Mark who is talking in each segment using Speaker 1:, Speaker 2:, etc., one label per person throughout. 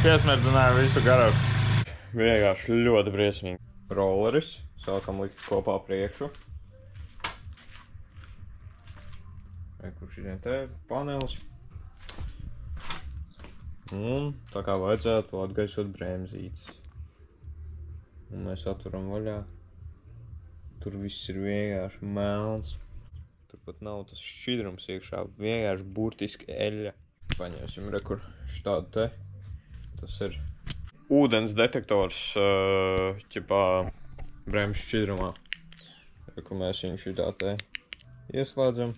Speaker 1: Piesmērdzināju visu garāku.
Speaker 2: Vienkārši ļoti briesmīgi. Rolleris. Sākam likt kopā priekšu. Kur šitien te panelis. Un tā kā vajadzētu atgaisot bremzītes. Un mēs atveram vaļā. Tur viss ir vienkārši melns. Turpat nav tas šķidrums iekšā, vienkārši burtiski eļļa. Paņemsim rekur štādu te. Tas ir ūdens detektors, ķipā bremžu šķidrumā. Rekur mēs viņu šitā te ieslēdzam,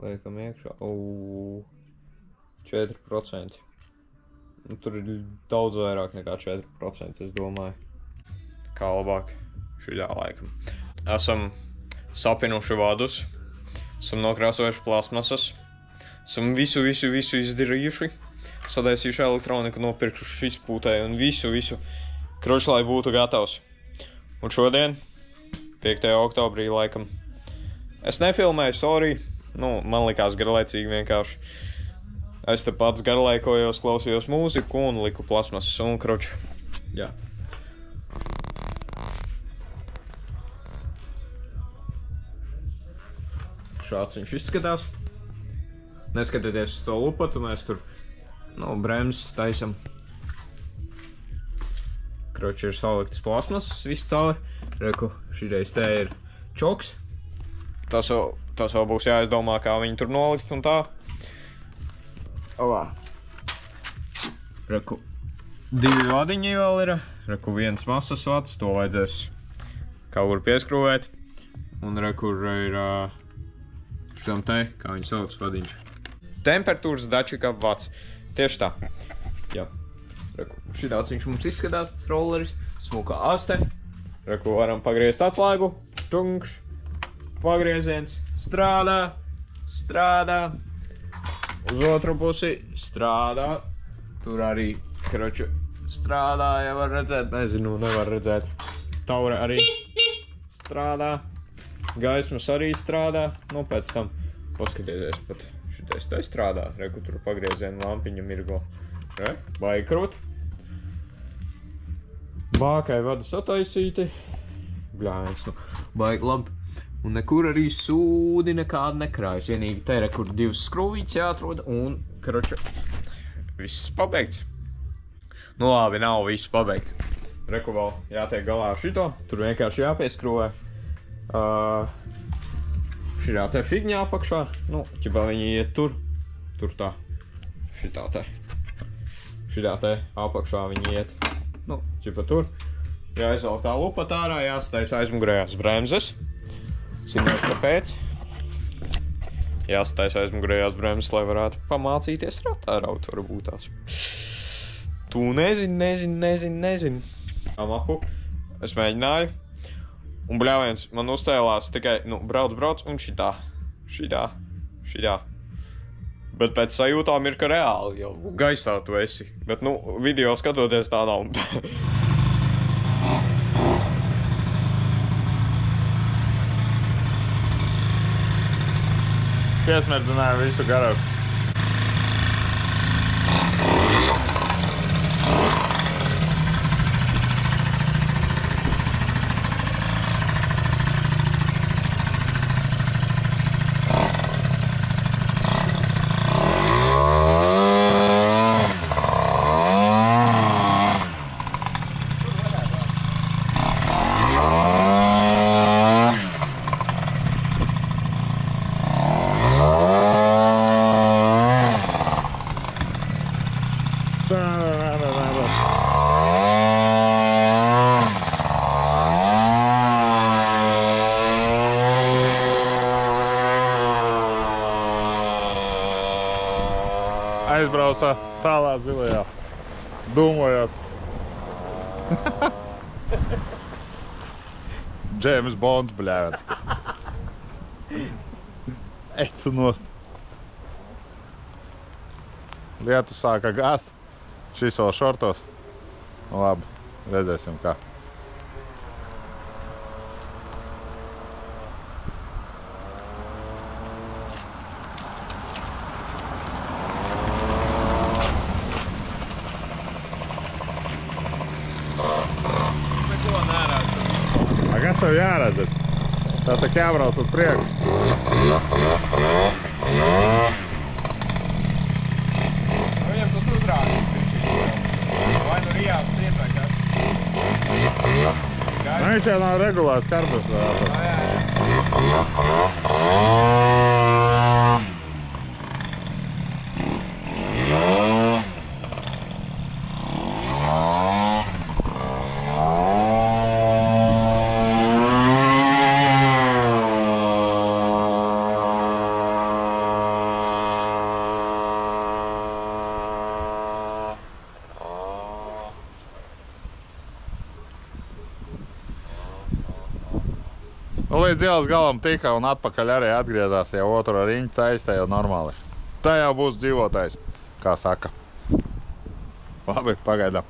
Speaker 2: liekam iekšā. 4%. Tur ir daudz vairāk nekā 4%, es domāju. Kā labāk šitā laikam. Esam sapinuši vadus. Esam nokrāsojuši plasmasas, esam visu izdarījuši, sadaisījuši elektroniku, nopirkuši izpūtēju un visu, kroči, lai būtu gatavs. Un šodien, 5. oktobrī laikam, es nefilmēju, sorry, man likās garlaicīgi vienkārši. Es te pats garlaikojos, klausījos mūziku un liku plasmasas un kroči, jā. Šāds viņš izskatās. Neskatieties uz to lupatu, mēs tur, bremzes taisam. Kroči ir saliktas plasmasas, viss cauri. Reku, šireiz te ir čoks. Tas vēl būs jāizdomā, kā viņu tur nolikt un tā. Olā. Reku, 2 vadiņi vēl ir. Reku, 1 masas vads, to vajadzēs kaut kur pieskrūvēt. Un reku ir šitam te, kā viņu sauc, vadiņš. Temperatūras dačika vads. Tieši tā. Jā. Reku, šitāds viņš mums izskatās, tas rolleris. Smuka aste. Reku, varam pagriezt atslēgu. Tunkš. Pagrieziens. Strādā. Uz otru pusi. Strādā. Tur arī, kroču, strādā, ja var redzēt. Nezinu, nevar redzēt. Taure arī strādā. Gaismas arī strādā, pēc tam paskatieties pat šitais te strādā, reku tur pagriezienu lampiņa mirgo. Baigi krūt. Bākai vada sataisīti. Bļāviens, baigi labi. Un nekur arī sūdi nekāda nekrājas. Vienīgi te rekur 2 skrūvītes jāatrod un, kroču, viss pabeigts. Labi, nav viss pabeigts. Reku vēl jātiek galā ar šito, tur vienkārši jāpieskrūvē. Šitā te figņā apakšā, ķipā viņi iet tur tā, šitā te apakšā viņi iet, ķipā tur, jāizvelk tā lupa tārā, jāsataisa aizmugurējās bremzes, zināt kāpēc, jāsataisa aizmugurējās bremzes, lai varētu pamācīties ratā raut varbūt tās. Tu nezini. Amahu, es mēģināju. Un bļāviens man uzstēlās tikai, brauc un šitā. Bet pēc sajūtām ir, ka reāli jau gaisā tu esi. Bet, video skatoties tā nav.
Speaker 1: Piesmērdzināju visu garāku. Aizbrauca tālā zilajā, dūmojot. James Bond, bļāvens. Ej tu nost. Lietu sāka gāzt. Šis vēl šortos. Labi, redzēsim kā. Tas jau jāredz. Tā jābrauc uz priekšu.
Speaker 2: Viņam tas uzrādīt. Vai nu rijās stiet vai kas?
Speaker 1: Viņš jau nav regulēts karburators. Līdz ielas galam tika un atpakaļ arī atgriezās jau otro riņķu taisa, jau normāli. Tā jau būs dzīvotais, kā saka. Labi, pagaidām.